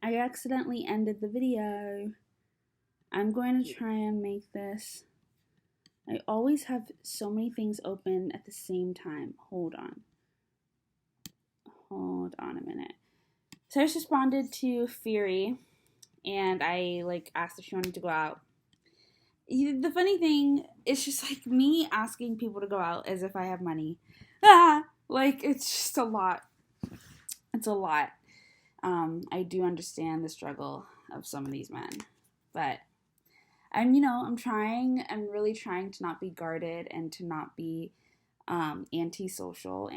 I accidentally ended the video. I'm going to try and make this. I always have so many things open at the same time. Hold on a minute. So I just responded to Fury, and I asked if she wanted to go out. The funny thing is just me asking people to go out as if I have money. It's just a lot. It's a lot. I do understand the struggle of some of these men, but I'm really trying to not be guarded and to not be antisocial.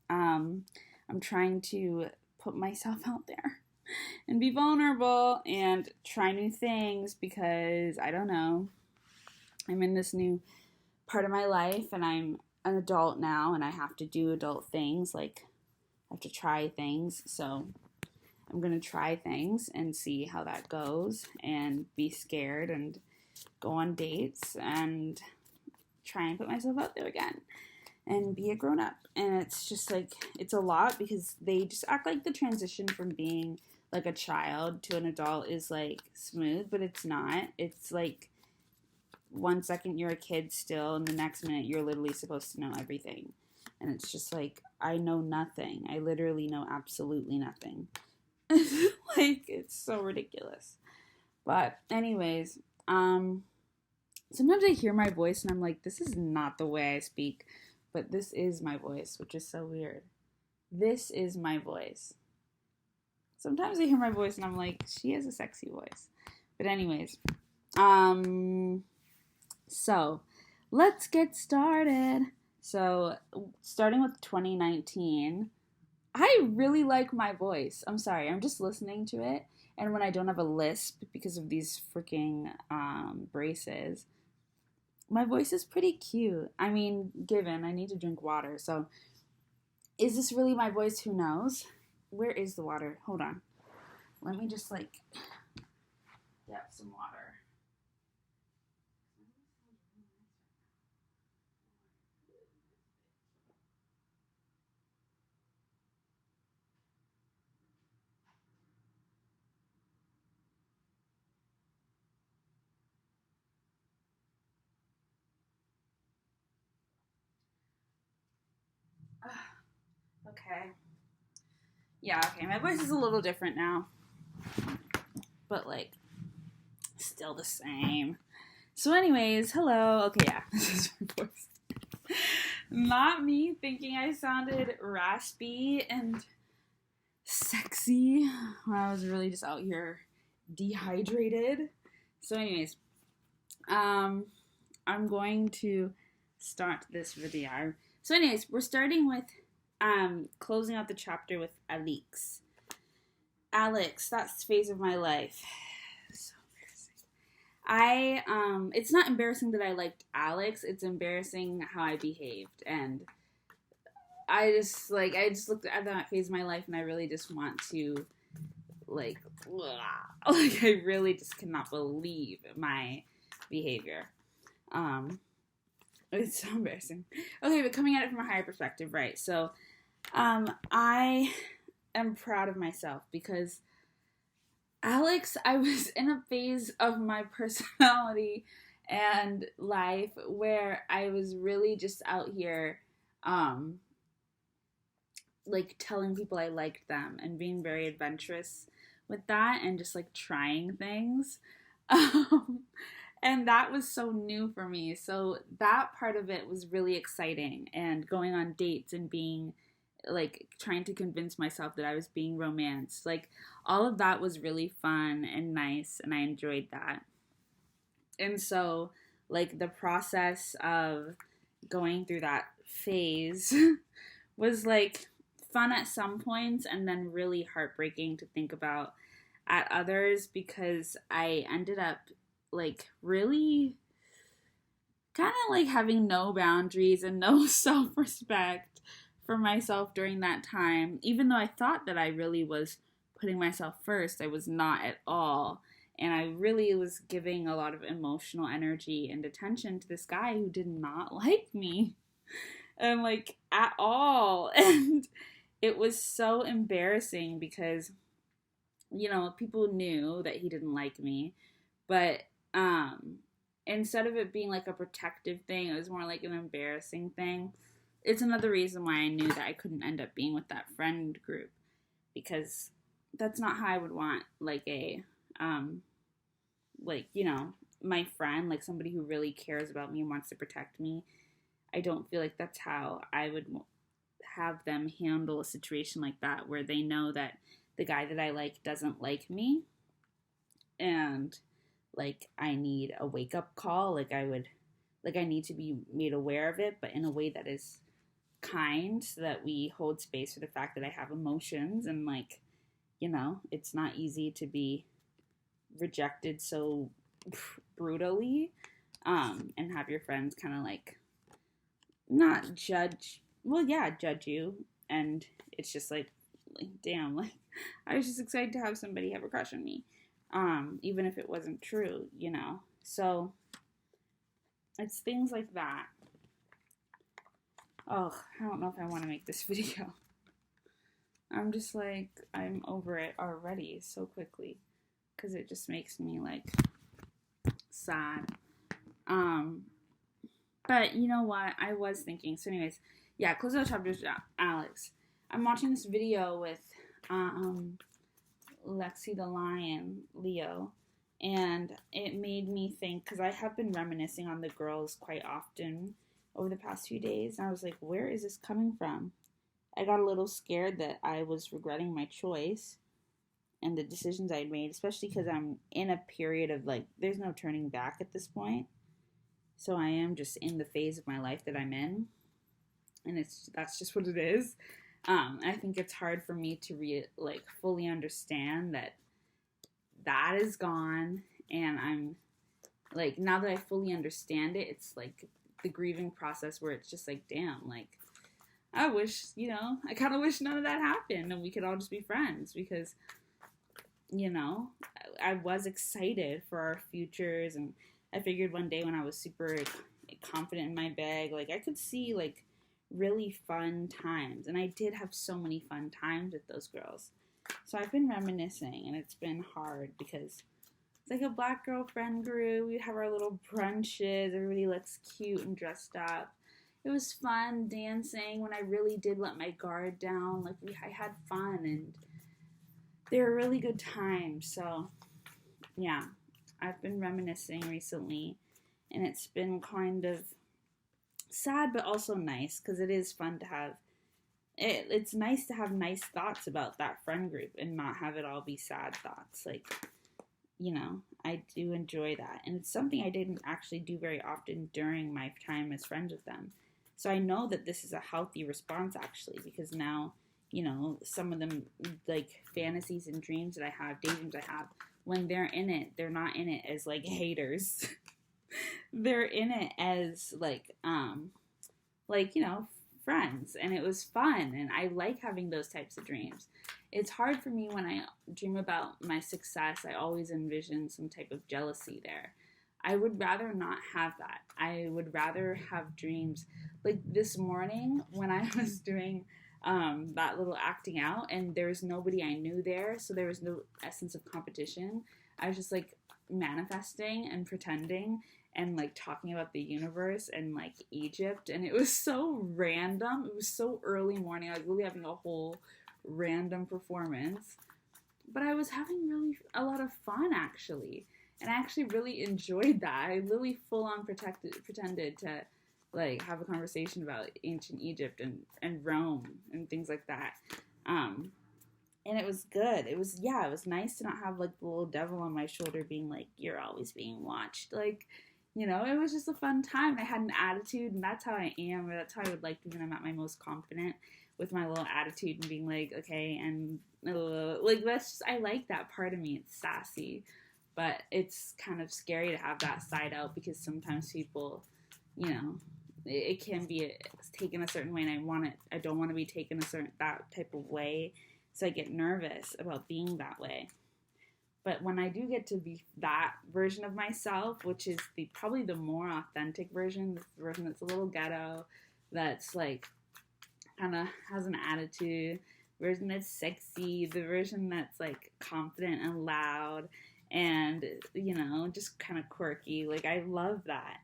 I'm trying to put myself out there and be vulnerable and try new things because I don't know. I'm in this new part of my life and I'm an adult now and I have to do adult things. I have to try things. So I'm going to try things and see how that goes and be scared and go on dates and try and put myself out there again and be a grown-up. And it's just it's a lot because they just act like the transition from being a child to an adult is smooth, but it's not. It's 1 second you're a kid still and the next minute you're literally supposed to know everything. And it's just I know nothing. I literally know absolutely nothing. It's so ridiculous. But anyways, sometimes I hear my voice and I'm like, this is not the way I speak, but this is my voice, which is so weird. This is my voice. Sometimes I hear my voice and I'm like, she has a sexy voice. But anyways, so let's get started. So starting with 2019, I really like my voice. I'm sorry, I'm just listening to it. And when I don't have a lisp because of these freaking braces, my voice is pretty cute. I mean, given I need to drink water. So is this really my voice? Who knows? Where is the water? Hold on. Let me just get some water. Okay. Yeah, okay. My voice is a little different now. But still the same. So anyways, hello. Okay, yeah. This is my voice. Not me thinking I sounded raspy and sexy when I was really just out here dehydrated. So anyways, I'm going to start this video. So anyways, we're starting with closing out the chapter with Alex. Alex, that's the phase of my life. So embarrassing. It's not embarrassing that I liked Alex, it's embarrassing how I behaved. And I just looked at that phase of my life and I really just want to I really just cannot believe my behavior. It's so embarrassing. Okay, but coming at it from a higher perspective, right? So, I am proud of myself because Alex, I was in a phase of my personality and life where I was really just out here, telling people I liked them and being very adventurous with that and just trying things. And that was so new for me. So that part of it was really exciting, and going on dates and being trying to convince myself that I was being romanced. All of that was really fun and nice, and I enjoyed that. And so the process of going through that phase was fun at some points and then really heartbreaking to think about at others, because I ended up really kind of having no boundaries and no self-respect for myself during that time. Even though I thought that I really was putting myself first, I was not at all. And I really was giving a lot of emotional energy and attention to this guy who did not like me. And at all. And it was so embarrassing because people knew that he didn't like me, but instead of it being like a protective thing, it was more like an embarrassing thing. It's another reason why I knew that I couldn't end up being with that friend group, because that's not how I would want like a my friend, like somebody who really cares about me and wants to protect me. I don't feel like that's how I would have them handle a situation like that, where they know that the guy that I like doesn't like me, and like I need a wake up call. I need to be made aware of it, but in a way that is kind, so that we hold space for the fact that I have emotions, and like, it's not easy to be rejected so brutally, and have your friends kind of like not judge, well, yeah, judge you, and it's just like damn, like I was just excited to have somebody have a crush on me, even if it wasn't true, so it's things like that. Oh, I don't know if I want to make this video. I'm just like, I'm over it already so quickly, because it just makes me like sad. But you know what? I was thinking. So, anyways, yeah, close out chapters, Alex. I'm watching this video with Lexi the Lion, Leo, and it made me think, because I have been reminiscing on the girls quite often over the past few days, and I was like, where is this coming from? I got a little scared that I was regretting my choice and the decisions I made, especially because I'm in a period of like, there's no turning back at this point. So I am just in the phase of my life that I'm in, and that's just what it is. I think it's hard for me to fully understand that is gone, and I'm like, now that I fully understand it, it's like the grieving process where it's just like, damn, like I wish, I kind of wish none of that happened and we could all just be friends, because I was excited for our futures, and I figured one day when I was super confident in my bag, like I could see like really fun times, and I did have so many fun times with those girls. So I've been reminiscing, and it's been hard because it's like a black girl friend group. We'd have our little brunches. Everybody looks cute and dressed up. It was fun dancing when I really did let my guard down. Like I had fun, and they were really good times. So yeah, I've been reminiscing recently, and it's been kind of sad but also nice, because it is fun to have it's nice to have nice thoughts about that friend group and not have it all be sad thoughts. Like, I do enjoy that, and it's something I didn't actually do very often during my time as friends with them. So I know that this is a healthy response, actually, because now, some of them, like fantasies and dreams that I have, daydreams I have, when they're in it, they're not in it as like haters. They're in it as friends, and it was fun, and I like having those types of dreams. It's hard for me when I dream about my success. I always envision some type of jealousy there. I would rather not have that. I would rather have dreams like this morning when I was doing that little acting out, and there was nobody I knew there, so there was no essence of competition. I was just like manifesting and pretending and like talking about the universe and like Egypt, and it was so random. It was so early morning. I was really having a whole random performance, but I was having really a lot of fun, actually, and I actually really enjoyed that. I really full on pretended to like have a conversation about ancient Egypt and Rome and things like that. And it was good. It was nice to not have like the little devil on my shoulder being like, you're always being watched. Like, it was just a fun time. I had an attitude, and that's how I am, or that's how I would like to be when I'm at my most confident, with my little attitude and being like, okay, and like that's just, I like that part of me. It's sassy, but it's kind of scary to have that side out, because sometimes people, it can be taken a certain way, and I don't want to be taken that type of way, so I get nervous about being that way. But when I do get to be that version of myself, which is probably the more authentic version, the version that's a little ghetto, that's like kind of has an attitude, version that's sexy, the version that's like confident and loud and, just kind of quirky. Like, I love that.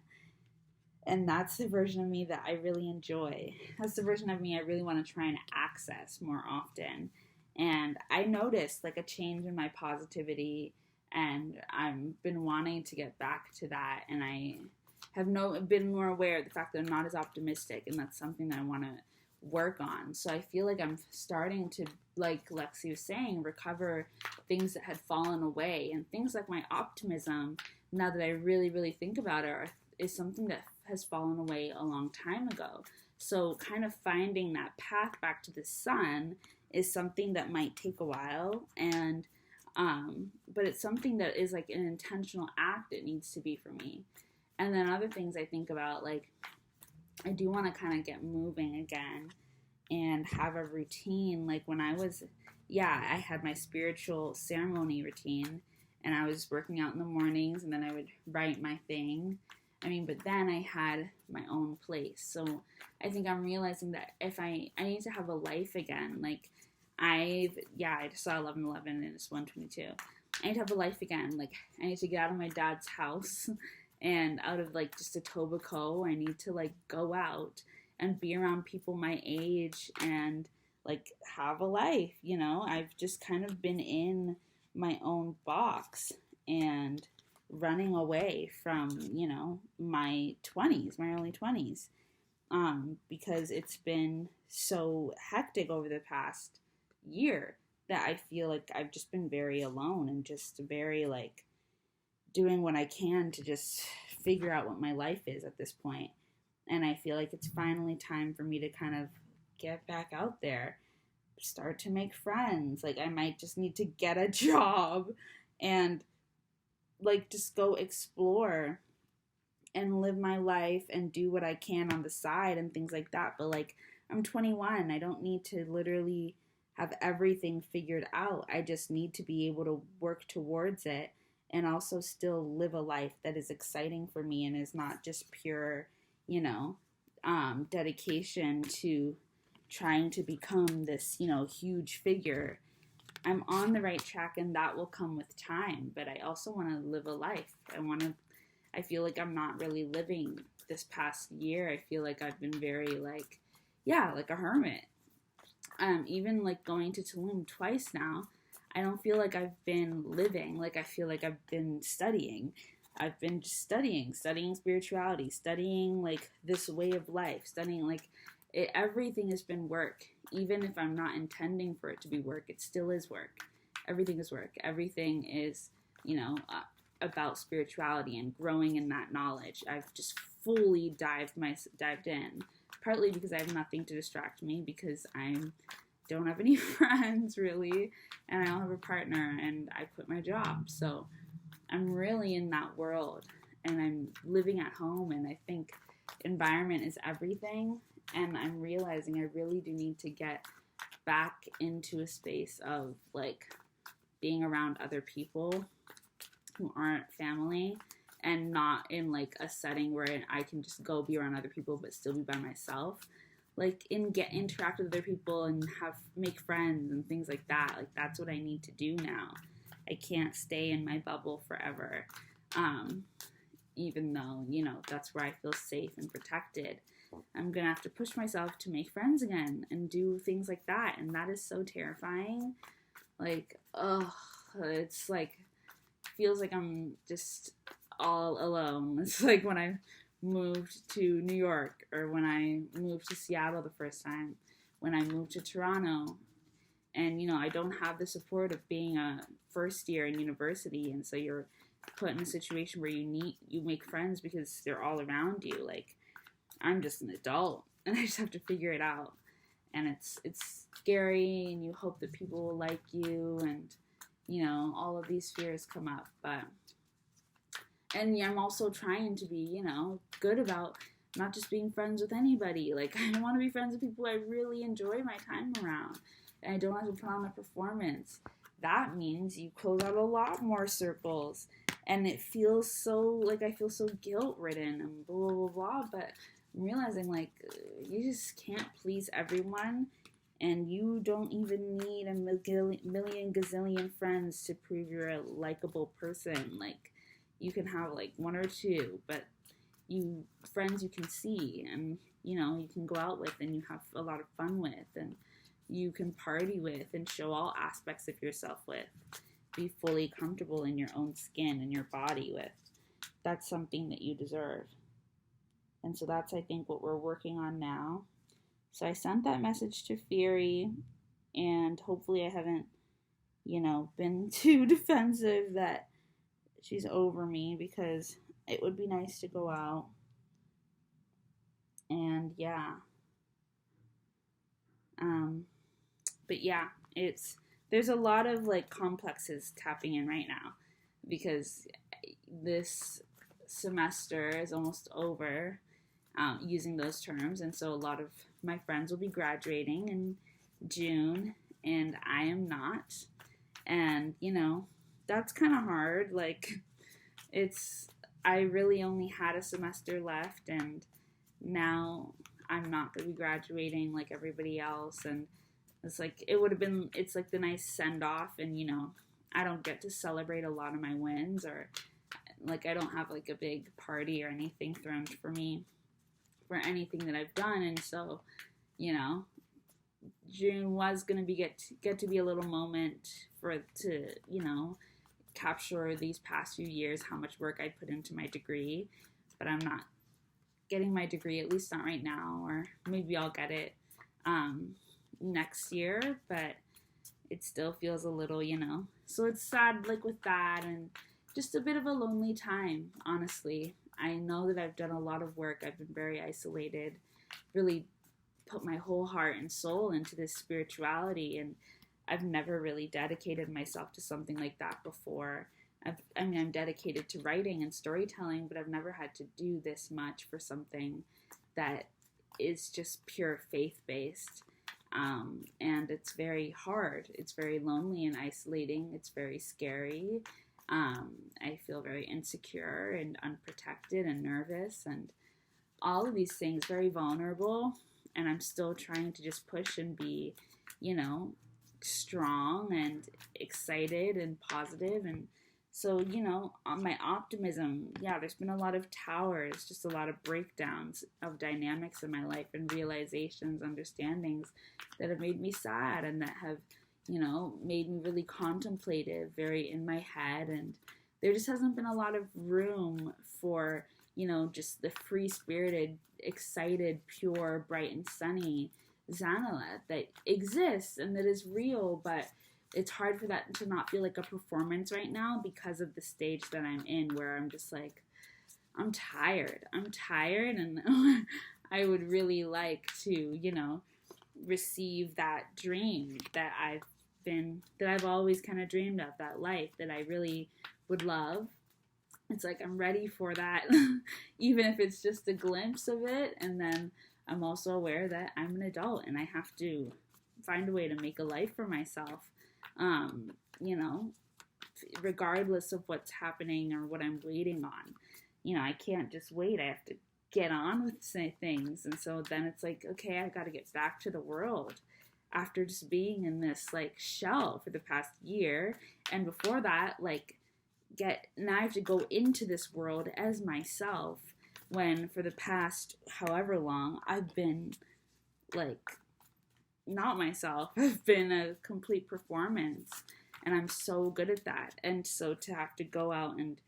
And that's the version of me that I really enjoy. That's the version of me I really want to try and access more often. And I noticed like a change in my positivity, and I've been wanting to get back to that. And I have been more aware of the fact that I'm not as optimistic, and that's something that I want to work on. So I feel like I'm starting to, like Lexi was saying, recover things that had fallen away, and things like my optimism, now that I really, really think about it, is something that has fallen away a long time ago. So kind of finding that path back to the sun is something that might take a while, and but it's something that is like an intentional act. It needs to be for me. And then other things I think about, like, I do want to kind of get moving again and have a routine. Like when I had my spiritual ceremony routine, and I was working out in the mornings, and then I would write my thing. But then I had my own place. So I think I'm realizing that if I need to have a life again. Like I just saw 11:11 and it's 1:22. I need to have a life again. Like I need to get out of my dad's house and out of like just Etobicoke. I need to like go out and be around people my age and like have a life, I've just kind of been in my own box and running away from, my 20s, my early 20s, because it's been so hectic over the past year that I feel like I've just been very alone and just very like doing what I can to just figure out what my life is at this point. And I feel like it's finally time for me to kind of get back out there, start to make friends. Like I might just need to get a job and like just go explore and live my life and do what I can on the side and things like that. But like I'm 21, I don't need to literally have everything figured out. I just need to be able to work towards it and also still live a life that is exciting for me and is not just pure, dedication to trying to become this, huge figure. I'm on the right track, and that will come with time, but I also want to live a life. I feel like I'm not really living this past year. I feel like I've been very like a hermit. Even like going to Tulum twice now, I don't feel like I've been living. Like I feel like I've been studying. I've been just studying spirituality, studying like this way of life, studying like everything has been work. Even if I'm not intending for it to be work, it still is work. Everything is work. Everything is, about spirituality and growing in that knowledge. I've just fully dived in, partly because I have nothing to distract me, because I don't have any friends really, and I don't have a partner, and I quit my job. So I'm really in that world, and I'm living at home, and I think environment is everything. And I'm realizing I really do need to get back into a space of like being around other people who aren't family, and not in like a setting where I can just go be around other people but still be by myself. Like interact with other people and make friends and things like that. Like that's what I need to do now. I can't stay in my bubble forever. Even though, that's where I feel safe and protected. I'm going to have to push myself to make friends again and do things like that. And that is so terrifying. Like, it's like, feels like I'm just all alone. It's like when I moved to New York, or when I moved to Seattle the first time, when I moved to Toronto. And, I don't have the support of being a first year in university. And so you're put in a situation where you make friends because they're all around you. Like, I'm just an adult, and I just have to figure it out. And it's scary, and you hope that people will like you, and, all of these fears come up. And I'm also trying to be, good about not just being friends with anybody. Like, I want to be friends with people I really enjoy my time around, and I don't have to put on a performance. That means you close out a lot more circles, and it feels so, like, I feel so guilt-ridden and blah, blah, blah, but I'm realizing, like, you just can't please everyone, And you don't even need a million gazillion friends to prove you're a likable person. Like, you can have like one or two, but you friends you can see and you can go out with and you have a lot of fun with and you can party with and show all aspects of yourself with. Be fully comfortable in your own skin and your body with. That's something that you deserve. And so that's, I think, what we're working on now. So I sent that message to Fury, and hopefully I haven't, been too defensive that she's over me, because it would be nice to go out. And yeah. But yeah, there's a lot of like complexes tapping in right now, because this semester is almost over, using those terms, and so a lot of my friends will be graduating in June, and I am not, and that's kind of hard. Like, I really only had a semester left, and now I'm not going to be graduating like everybody else, and it's like it's like the nice send off, and I don't get to celebrate a lot of my wins, or like I don't have like a big party or anything thrown for me for anything that I've done. And so June was gonna get to be a little moment to capture these past few years, how much work I put into my degree, but I'm not getting my degree, at least not right now, or maybe I'll get it next year, but it still feels a little, so it's sad, like, with that, and just a bit of a lonely time, honestly. I know that I've done a lot of work. I've been very isolated, really put my whole heart and soul into this spirituality, and I've never really dedicated myself to something like that before. I'm dedicated to writing and storytelling, but I've never had to do this much for something that is just pure faith-based. And it's very hard. It's very lonely and isolating. It's very scary. I feel very insecure and unprotected and nervous and all of these things, very vulnerable. And I'm still trying to just push and be, strong and excited and positive. And so, on my optimism, there's been a lot of towers, just a lot of breakdowns of dynamics in my life and realizations, understandings that have made me sad and that have, made me really contemplative, very in my head. And there just hasn't been a lot of room for, just the free-spirited, excited, pure, bright, and sunny Xanalet that exists and that is real, but it's hard for that to not feel like a performance right now because of the stage that I'm in, where I'm just like, I'm tired, and I would really like to, receive that dream that I've always kind of dreamed of, that life that I really would love. It's like I'm ready for that, even if it's just a glimpse of it. And then I'm also aware that I'm an adult and I have to find a way to make a life for myself, regardless of what's happening or what I'm waiting on. I can't just wait. I have to get on with things. And so then it's like, okay, I got to get back to the world after just being in this like shell for the past year. And before that, now I have to go into this world as myself, when for the past however long I've been not myself. I've been a complete performance, and I'm so good at that. And so to have to go out and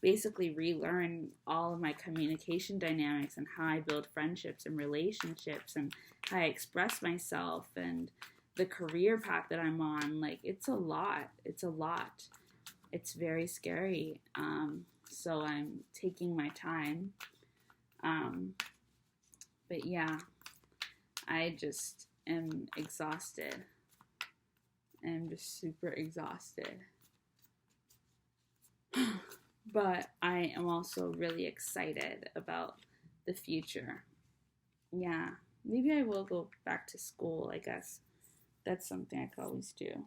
basically relearn all of my communication dynamics and how I build friendships and relationships and how I express myself and the career path that I'm on, it's a lot. It's very scary. So I'm taking my time. But yeah, I just am exhausted. I'm just super exhausted. But I am also really excited about the future. Yeah, maybe I will go back to school, I guess. That's something I could always do.